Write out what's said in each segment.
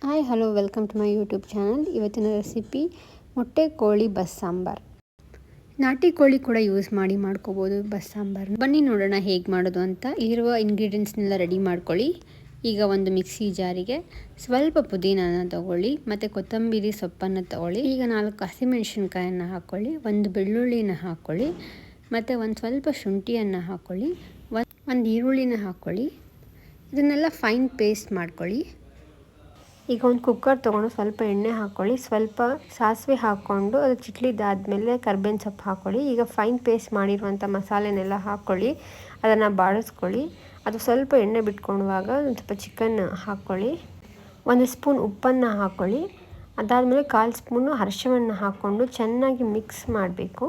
Hi hello welcome to my YouTube channel. ಇವತ್ತಿನ recipe ಮೊಟ್ಟೆ ಕೋಳಿ ಬಸ್ ಸಾಂಬಾರ್. ನಾಟಿ ಕೋಳಿ ಕೂಡ ಯೂಸ್ ಮಾಡಿ ಮಾಡ್ಕೋಬೋದು ಬಸ್ ಸಾಂಬಾರ್. ಬನ್ನಿ ನೋಡೋಣ ಹೇಗೆ ಮಾಡೋದು ಅಂತ. ಇರುವ ಇಂಗ್ರೀಡಿಯೆಂಟ್ಸ್ನೆಲ್ಲ ರೆಡಿ ಮಾಡ್ಕೊಳ್ಳಿ. ಈಗ ಒಂದು ಮಿಕ್ಸಿ ಜಾರಿಗೆ ಸ್ವಲ್ಪ ಪುದೀನಾನ ತಗೊಳ್ಳಿ ಮತ್ತು ಕೊತ್ತಂಬರಿ ಸೊಪ್ಪನ್ನು ತಗೊಳ್ಳಿ. ಈಗ 4 ಹಸಿಮೆಣಸಿನ್ಕಾಯನ್ನು ಹಾಕ್ಕೊಳ್ಳಿ, ಒಂದು ಬೆಳ್ಳುಳ್ಳಿನ ಹಾಕ್ಕೊಳ್ಳಿ ಮತ್ತು ಒಂದು ಸ್ವಲ್ಪ ಶುಂಠಿಯನ್ನು ಹಾಕ್ಕೊಳ್ಳಿ, ಒಂದು ಈರುಳ್ಳಿನ ಹಾಕ್ಕೊಳ್ಳಿ. ಇದನ್ನೆಲ್ಲ ಫೈನ್ ಪೇಸ್ಟ್ ಮಾಡ್ಕೊಳ್ಳಿ. ಈಗ ಒಂದು ಕುಕ್ಕರ್ ತೊಗೊಂಡು ಸ್ವಲ್ಪ ಎಣ್ಣೆ ಹಾಕ್ಕೊಳ್ಳಿ, ಸ್ವಲ್ಪ ಸಾಸಿವೆ ಹಾಕ್ಕೊಂಡು ಅದು ಚಿಟ್ಲಿದಾದ್ಮೇಲೆ ಕರ್ಬೇವಿನ ಸೊಪ್ಪು ಹಾಕ್ಕೊಳ್ಳಿ. ಈಗ ಫೈನ್ ಪೇಸ್ಟ್ ಮಾಡಿರುವಂಥ ಮಸಾಲೆನೆಲ್ಲ ಹಾಕ್ಕೊಳ್ಳಿ, ಅದನ್ನು ಬಾಡಿಸ್ಕೊಳ್ಳಿ. ಅದು ಸ್ವಲ್ಪ ಎಣ್ಣೆ ಬಿಟ್ಕೊಳ್ಳುವಾಗ ಒಂದು ಸ್ವಲ್ಪ ಚಿಕನ್ ಹಾಕ್ಕೊಳ್ಳಿ, 1 ಸ್ಪೂನ್ ಉಪ್ಪನ್ನು ಹಾಕ್ಕೊಳ್ಳಿ. ಅದಾದಮೇಲೆ 1/4 ಸ್ಪೂನು ಅರಿಶಿಣವನ್ನು ಹಾಕ್ಕೊಂಡು ಚೆನ್ನಾಗಿ ಮಿಕ್ಸ್ ಮಾಡಬೇಕು.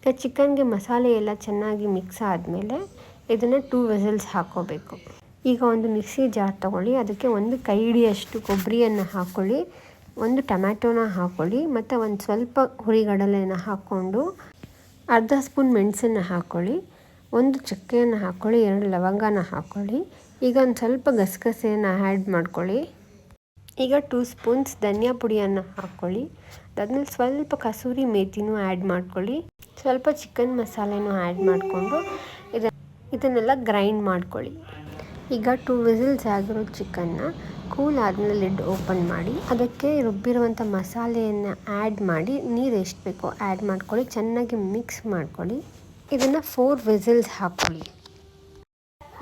ಈಗ ಚಿಕನ್ಗೆ ಮಸಾಲೆ ಎಲ್ಲ ಚೆನ್ನಾಗಿ ಮಿಕ್ಸ್ ಆದಮೇಲೆ ಇದನ್ನು 2 ವಿಸಿಲ್ಸ್ ಹಾಕ್ಕೋಬೇಕು. ಈಗ ಒಂದು ಮಿಕ್ಸಿ ಜಾರ್ ತೊಗೊಳ್ಳಿ, ಅದಕ್ಕೆ 1 ಕೈ ಹಿಡಿಯಷ್ಟು ಕೊಬ್ಬರಿಯನ್ನು ಹಾಕ್ಕೊಳ್ಳಿ, 1 ಟೊಮ್ಯಾಟೋನ ಹಾಕ್ಕೊಳ್ಳಿ ಮತ್ತು ಒಂದು ಸ್ವಲ್ಪ ಹುರಿಗಡಲೆನ ಹಾಕ್ಕೊಂಡು ಅರ್ಧ ಸ್ಪೂನ್ ಮೆಣಸನ್ನು ಹಾಕ್ಕೊಳ್ಳಿ, 1 ಚಕ್ಕೆಯನ್ನು ಹಾಕ್ಕೊಳ್ಳಿ, 2 ಲವಂಗನ ಹಾಕ್ಕೊಳ್ಳಿ. ಈಗ ಒಂದು ಸ್ವಲ್ಪ ಗಸಗಸೆಯನ್ನು ಆ್ಯಡ್ ಮಾಡ್ಕೊಳ್ಳಿ. ಈಗ 2 ಸ್ಪೂನ್ಸ್ ಧನಿಯಾ ಪುಡಿಯನ್ನು ಹಾಕ್ಕೊಳ್ಳಿ. ಅದಾದ್ಮೇಲೆ ಸ್ವಲ್ಪ ಕಸೂರಿ ಮೇಥಿನೂ ಆ್ಯಡ್ ಮಾಡ್ಕೊಳ್ಳಿ, ಸ್ವಲ್ಪ ಚಿಕನ್ ಮಸಾಲೆನೂ ಆ್ಯಡ್ ಮಾಡಿಕೊಂಡು ಇದನ್ನೆಲ್ಲ ಗ್ರೈಂಡ್ ಮಾಡ್ಕೊಳ್ಳಿ. ಈಗ 2 ವಿಸಿಲ್ಸ್ ಆಗಿರೋ ಚಿಕನ್ನ ಕೂಲ್ ಆದಮೇಲೆ ಲಿಡ್ ಓಪನ್ ಮಾಡಿ ಅದಕ್ಕೆ ರುಬ್ಬಿರುವಂಥ ಮಸಾಲೆಯನ್ನು ಆ್ಯಡ್ ಮಾಡಿ ನೀರು ಎಷ್ಟು ಬೇಕೋ ಆ್ಯಡ್ ಮಾಡ್ಕೊಳ್ಳಿ, ಚೆನ್ನಾಗಿ ಮಿಕ್ಸ್ ಮಾಡ್ಕೊಳ್ಳಿ. ಇದನ್ನು 4 ವಿಸಿಲ್ಸ್ ಹಾಕ್ಕೊಳ್ಳಿ.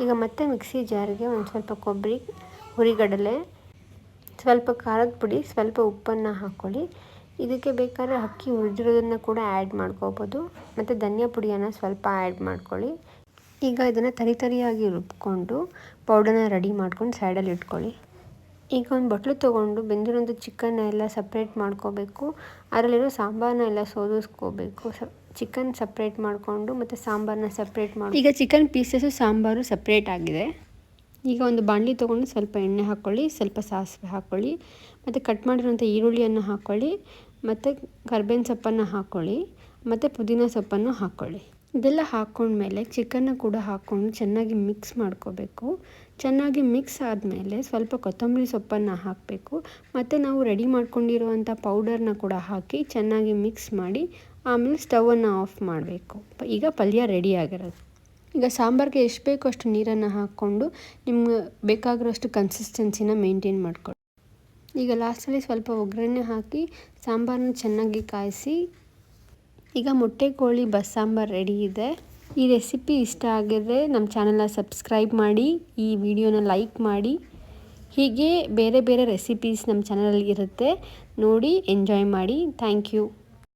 ಈಗ ಮತ್ತೆ ಮಿಕ್ಸಿ ಜಾರಿಗೆ ಒಂದು ಸ್ವಲ್ಪ ಕೊಬ್ಬರಿ, ಹುರಿಗಡಲೆ, ಸ್ವಲ್ಪ ಖಾರದ ಪುಡಿ, ಸ್ವಲ್ಪ ಉಪ್ಪನ್ನು ಹಾಕ್ಕೊಳ್ಳಿ. ಇದಕ್ಕೆ ಬೇಕಾದ್ರೆ ಅಕ್ಕಿ ಹುರಿದಿರೋದನ್ನು ಕೂಡ ಆ್ಯಡ್ ಮಾಡ್ಕೋಬೋದು ಮತ್ತು ಧನಿಯಾ ಪುಡಿಯನ್ನು ಸ್ವಲ್ಪ ಆ್ಯಡ್ ಮಾಡ್ಕೊಳ್ಳಿ. ಈಗ ಇದನ್ನು ತರಿಯಾಗಿ ರುಬ್ಕೊಂಡು ಪೌಡರ್ನ ರೆಡಿ ಮಾಡ್ಕೊಂಡು ಸೈಡಲ್ಲಿ ಇಟ್ಕೊಳ್ಳಿ. ಈಗ ಒಂದು ಬಟ್ಲು ತೊಗೊಂಡು ಬೆಂದಿರೋಂಥ ಚಿಕನ್ನ ಎಲ್ಲ ಸಪ್ರೇಟ್ ಮಾಡ್ಕೋಬೇಕು, ಅದರಲ್ಲಿರೋ ಸಾಂಬಾರನ್ನ ಎಲ್ಲ ಸೋದಿಸ್ಕೋಬೇಕು. ಚಿಕನ್ ಸಪ್ರೇಟ್ ಮಾಡಿಕೊಂಡು ಮತ್ತು ಸಾಂಬಾರನ್ನ ಸಪ್ರೇಟ್ ಮಾಡಿ. ಈಗ ಚಿಕನ್ ಪೀಸಸ್ಸು ಸಾಂಬಾರು ಸಪ್ರೇಟ್ ಆಗಿದೆ. ಈಗ ಒಂದು ಬಾಣಲಿ ತೊಗೊಂಡು ಸ್ವಲ್ಪ ಎಣ್ಣೆ ಹಾಕ್ಕೊಳ್ಳಿ, ಸ್ವಲ್ಪ ಸಾಸಿವೆ ಹಾಕ್ಕೊಳ್ಳಿ ಮತ್ತು ಕಟ್ ಮಾಡಿರೋಂಥ ಈರುಳ್ಳಿಯನ್ನು ಹಾಕ್ಕೊಳ್ಳಿ ಮತ್ತು ಕರ್ಬೇವಿನ ಸೊಪ್ಪನ್ನು ಹಾಕ್ಕೊಳ್ಳಿ ಮತ್ತು ಪುದೀನ ಸೊಪ್ಪನ್ನು ಹಾಕ್ಕೊಳ್ಳಿ. ಇದೆಲ್ಲ ಹಾಕ್ಕೊಂಡ್ಮೇಲೆ ಚಿಕನ್ನ ಕೂಡ ಹಾಕ್ಕೊಂಡು ಚೆನ್ನಾಗಿ ಮಿಕ್ಸ್ ಮಾಡ್ಕೋಬೇಕು. ಚೆನ್ನಾಗಿ ಮಿಕ್ಸ್ ಆದಮೇಲೆ ಸ್ವಲ್ಪ ಕೊತ್ತಂಬರಿ ಸೊಪ್ಪನ್ನು ಹಾಕಬೇಕು ಮತ್ತು ನಾವು ರೆಡಿ ಮಾಡ್ಕೊಂಡಿರುವಂಥ ಪೌಡರ್ನ ಕೂಡ ಹಾಕಿ ಚೆನ್ನಾಗಿ ಮಿಕ್ಸ್ ಮಾಡಿ ಆಮೇಲೆ ಸ್ಟವನ್ನು ಆಫ್ ಮಾಡಬೇಕು. ಈಗ ಪಲ್ಯ ರೆಡಿ ಆಗಿರೋದು. ಈಗ ಸಾಂಬಾರಿಗೆ ಎಷ್ಟು ಬೇಕೋ ಅಷ್ಟು ನೀರನ್ನು ಹಾಕ್ಕೊಂಡು ನಿಮ್ಗೆ ಬೇಕಾಗಿರೋಷ್ಟು ಕನ್ಸಿಸ್ಟೆನ್ಸಿನ ಮೇಂಟೈನ್ ಮಾಡ್ಕೊಳ್ಳಿ. ಈಗ ಲಾಸ್ಟಲ್ಲಿ ಸ್ವಲ್ಪ ಒಗ್ಗರಣೆ ಹಾಕಿ ಸಾಂಬಾರನ್ನ ಚೆನ್ನಾಗಿ ಕಾಯಿಸಿ. ಈಗ ಮೊಟ್ಟೆ ಕೋಳಿ ಬಸ್ ಸಾಂಬಾರು ರೆಡಿ ಇದೆ. ಈ ರೆಸಿಪಿ ಇಷ್ಟ ಆಗಿದ್ರೆ ನಮ್ಮ ಚಾನಲ್ನ ಸಬ್ಸ್ಕ್ರೈಬ್ ಮಾಡಿ, ಈ ವಿಡಿಯೋನ ಲೈಕ್ ಮಾಡಿ. ಹೀಗೆ ಬೇರೆ ಬೇರೆ ರೆಸಿಪೀಸ್ ನಮ್ಮ ಚಾನಲಲ್ಲಿ ಇರುತ್ತೆ, ನೋಡಿ ಎಂಜಾಯ್ ಮಾಡಿ. Thank you.